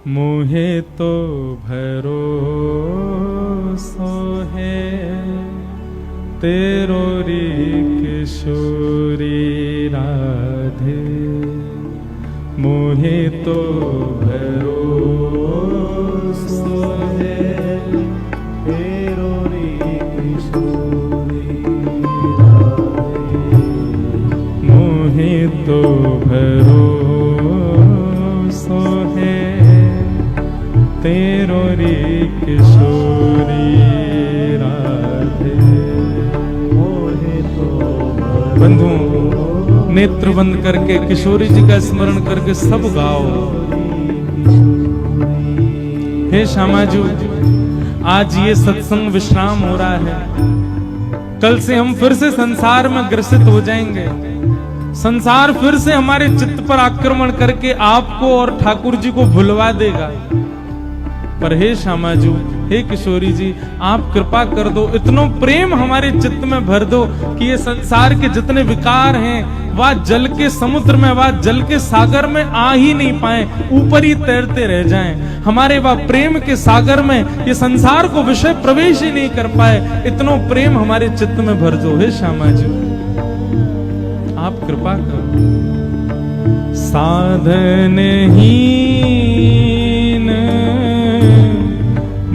मोहे तो भरोसो है तेरो री किशोरी राधे। मोहे तो भरोसो है तेरो री किशोरी राधे। मोहे तो भरोसो है तेरो री किशोरी राधे। मोहे तो बंधु नेत्र बंद करके किशोरी जी का स्मरण करके सब गाओ। हे श्यामाजू, आज ये सत्संग विश्राम हो रहा है, कल से हम फिर से संसार में ग्रसित हो जाएंगे। संसार फिर से हमारे चित्त पर आक्रमण करके आपको और ठाकुर जी को भुलवा देगा। पर हे श्यामाजू, हे किशोरी जी, आप कृपा कर दो, इतनो प्रेम हमारे चित्त में भर दो कि ये संसार के जितने विकार हैं वह जल के समुद्र में, वह जल के सागर में आ ही नहीं पाए, ऊपर ही तैरते रह जाएं। हमारे वह प्रेम के सागर में ये संसार को विषय प्रवेश ही नहीं कर पाए। इतनो प्रेम हमारे चित्त में भर दो हे श्यामाजू, आप कृपा करो। साधनहीन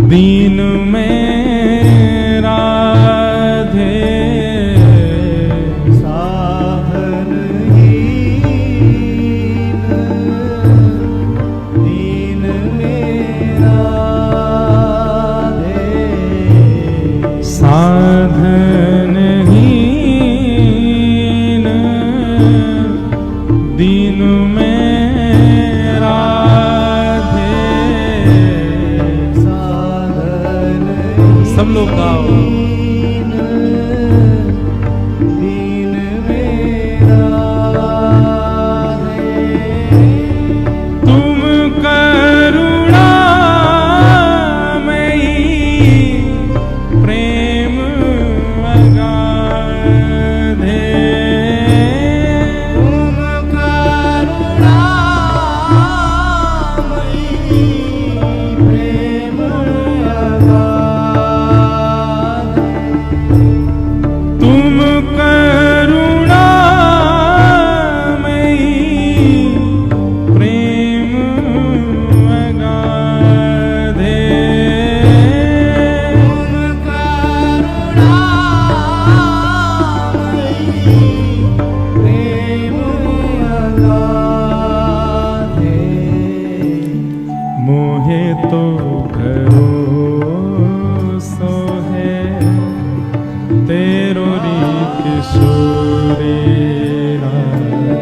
दीन में राधे। साधनहीन दीन में राधे। साधनहीन दीन में सब लोग गाओ। दीन मेरा तुम करुणामयी प्रेम अगाधे। तुम करुणामयी प्रेम तुम करुणामयी प्रेम अगाधे। तुम करुणामयी प्रेम अगाधे। मोहे तो भरोसो है तेरो री किशोरी राधे।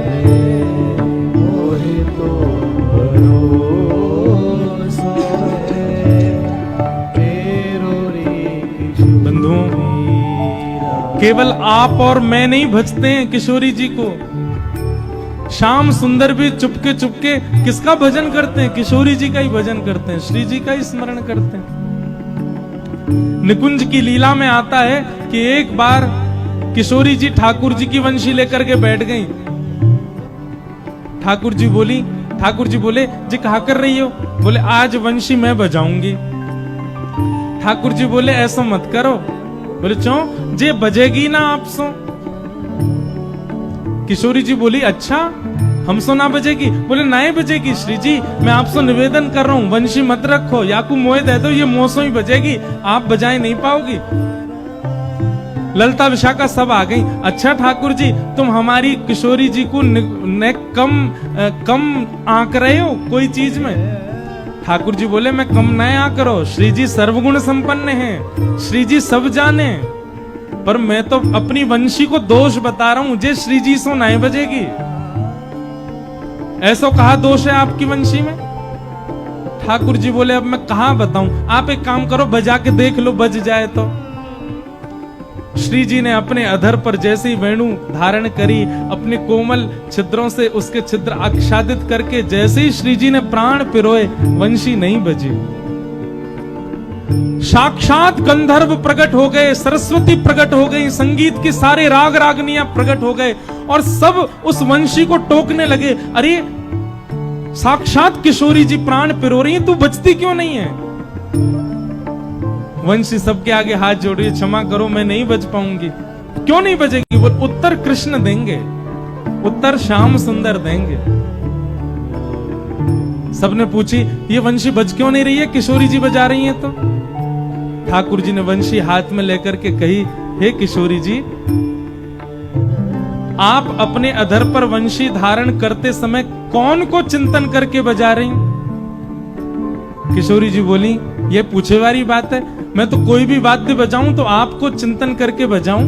मोहे तो भरोसा है तेरो री किशोरी बंधुओं, राधे। केवल आप और मैं नहीं भजते हैं किशोरी जी को। श्याम सुंदर भी चुपके चुपके किसका भजन करते हैं? किशोरी जी का ही भजन करते हैं, श्री जी का ही स्मरण करते हैं। निकुंज की लीला में आता है कि एक बार किशोरी जी ठाकुर जी की वंशी लेकर के बैठ गई। ठाकुर जी बोले जी कहा कर रही हो? बोले आज वंशी मैं बजाऊंगी। ठाकुर जी बोले ऐसा मत करो। बोले क्यों? जे बजेगी ना आप सो। किशोरी जी बोली अच्छा हमसो ना बजेगी? बोले नहीं बजेगी श्री जी, मैं आपसे निवेदन कर रहा हूँ वंशी मत रखो, याकू मोए दे दो, ये मोसो ही बजेगी, आप बजाए नहीं पाओगी। ललता विशाखा सब आ गई। अच्छा ठाकुर जी, तुम हमारी किशोरी जी को कम आंक रहे हो कोई चीज में? ठाकुर जी बोले मैं कम नहीं आंक रहो, श्री जी सर्वगुण संपन्न हैं, श्री जी सब जाने, पर मैं तो अपनी वंशी को दोष बता रहा हूं, जे श्री जी सो नहीं बजेगी। ऐसा कहा दोष है आपकी वंशी में? ठाकुर जी बोले अब मैं कहां बताऊं, आप एक काम करो बजा के देख लो, बज जाए तो। श्री जी ने अपने अधर पर जैसे ही वेणु धारण करी, अपने कोमल छिद्रों से उसके छिद्र आच्छादित करके जैसे ही श्री जी ने प्राण पिरोए, वंशी नहीं बजी। साक्षात गंधर्व प्रकट हो गए, सरस्वती प्रकट हो गई, संगीत के सारे राग रागनियां प्रकट हो गए और सब उस वंशी को टोकने लगे। अरे साक्षात किशोरी जी प्राण पिरो रही है, तू बचती क्यों नहीं है? वंशी सबके आगे हाथ जोड़ रही है, क्षमा करो मैं नहीं बच पाऊंगी। क्यों नहीं बचेगी? वो उत्तर कृष्ण देंगे, उत्तर श्याम सुंदर देंगे। सबने पूछी ये वंशी बज क्यों नहीं रही है, किशोरी जी बजा रही हैं। तो ठाकुर जी ने वंशी हाथ में लेकर के कही, हे किशोरी जी, आप अपने अधर पर वंशी धारण करते समय कौन को चिंतन करके बजा रही? किशोरी जी बोली, ये पूछे वाली बात है, मैं तो कोई भी वाद्य बजाऊं तो आपको चिंतन करके बजाऊं।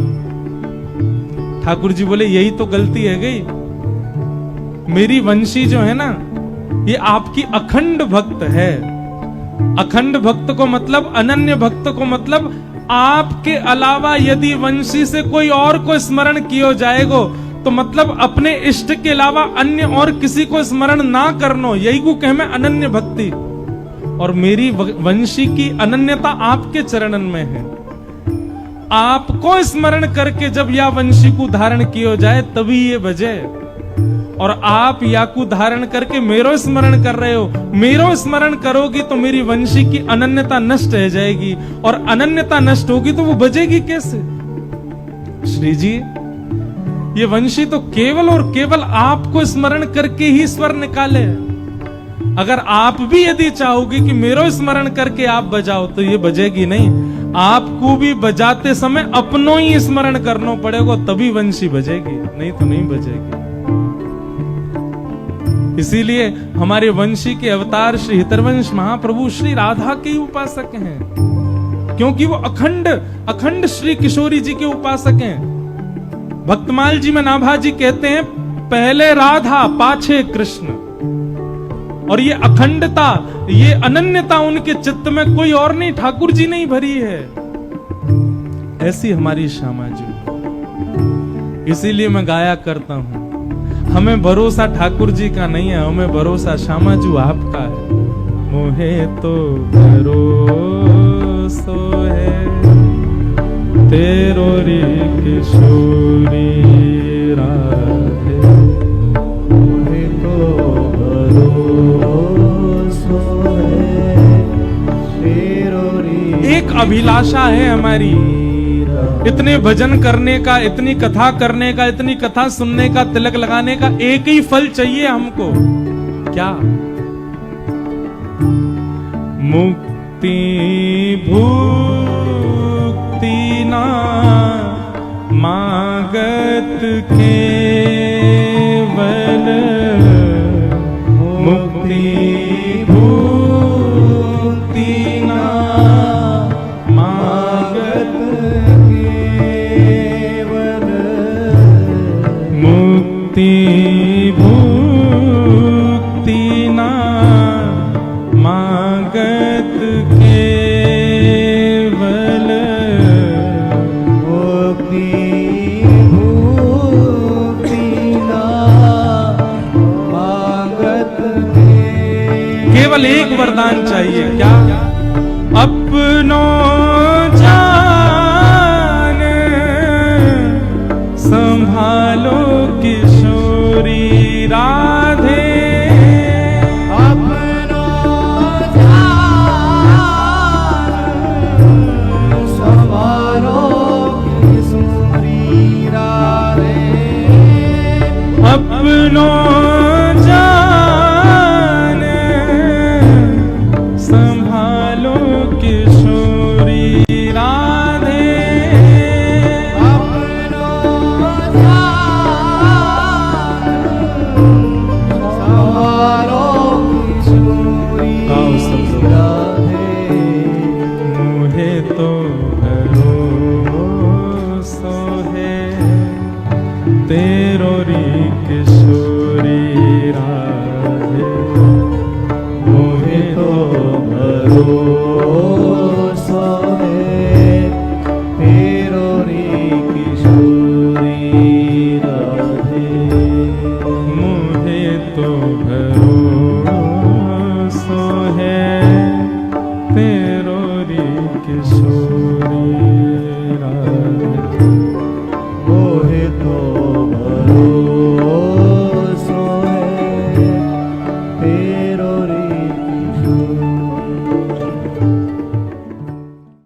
ठाकुर जी बोले, यही तो गलती है गई। मेरी वंशी जो है ना, ये आपकी अखंड भक्त है। अखंड भक्त को मतलब, अनन्य भक्त को मतलब, आपके अलावा यदि वंशी से कोई और को स्मरण किया जाएगो तो मतलब अपने इष्ट के अलावा अन्य और किसी को स्मरण ना करनो, यही को कह मैं अनन्य भक्ति। और मेरी वंशी की अनन्यता आपके चरणन में है। आपको स्मरण करके जब या वंशी को धारण किया जाए तभी ये बजे। और आप या को धारण करके मेरो स्मरण कर रहे हो, मेरो स्मरण करोगी तो मेरी वंशी की अनन्यता नष्ट हो जाएगी, और अनन्यता नष्ट होगी तो वो बजेगी कैसे? श्री जी, ये वंशी तो केवल और केवल आपको स्मरण करके ही स्वर निकाले। अगर आप भी यदि चाहोगे कि मेरो स्मरण करके आप बजाओ तो ये बजेगी नहीं। आपको भी बजाते समय अपनों ही स्मरण करना पड़ेगा, तभी वंशी बजेगी, नहीं तो नहीं बजेगी। इसीलिए हमारे वंशी के अवतार श्री हितरवंश महाप्रभु श्री राधा के उपासक हैं, क्योंकि वो अखंड श्री किशोरी जी के उपासक हैं। भक्तमाल जी में नाभा जी कहते हैं, पहले राधा पाछे कृष्ण। और ये अखंडता, ये अनन्यता उनके चित्त में कोई और नहीं, ठाकुर जी नहीं भरी है। ऐसी हमारी श्यामा जी। इसीलिए मैं गाया करता हूं, हमें भरोसा ठाकुर जी का नहीं है, हमें भरोसा श्यामा जी आपका है। मोहे तो भरोसो है तेरो रे किशोरी राधे, मोहे तो भरोसो है तेरो रे। एक अभिलाषा है हमारी, इतने भजन करने का, इतनी कथा करने का, इतनी कथा सुनने का, तिलक लगाने का एक ही फल चाहिए हमको, क्या? मुक्ति भुक्ति ना मागत केवल, मुक्ति भुक्ति ना मागत केवल, मुक्ति भुक्ति ना मागत केवल, मुक्ति भुक्ति ना मागत केवल एक वरदान चाहिए, क्या? अपनो जान संभालो किशोरी राधे, अपनो जान संभालो किशोरी राधे, अपनो जान संभालो किशोरी राधे, अपनो जान संभालो किशोरी राधे। मुहे तो भरोसो है तेरो री किशोरी राधे, मोहे तो भरोसा है तेरो रे किशोरी राधे, मुहे तो भरोसो है तेरो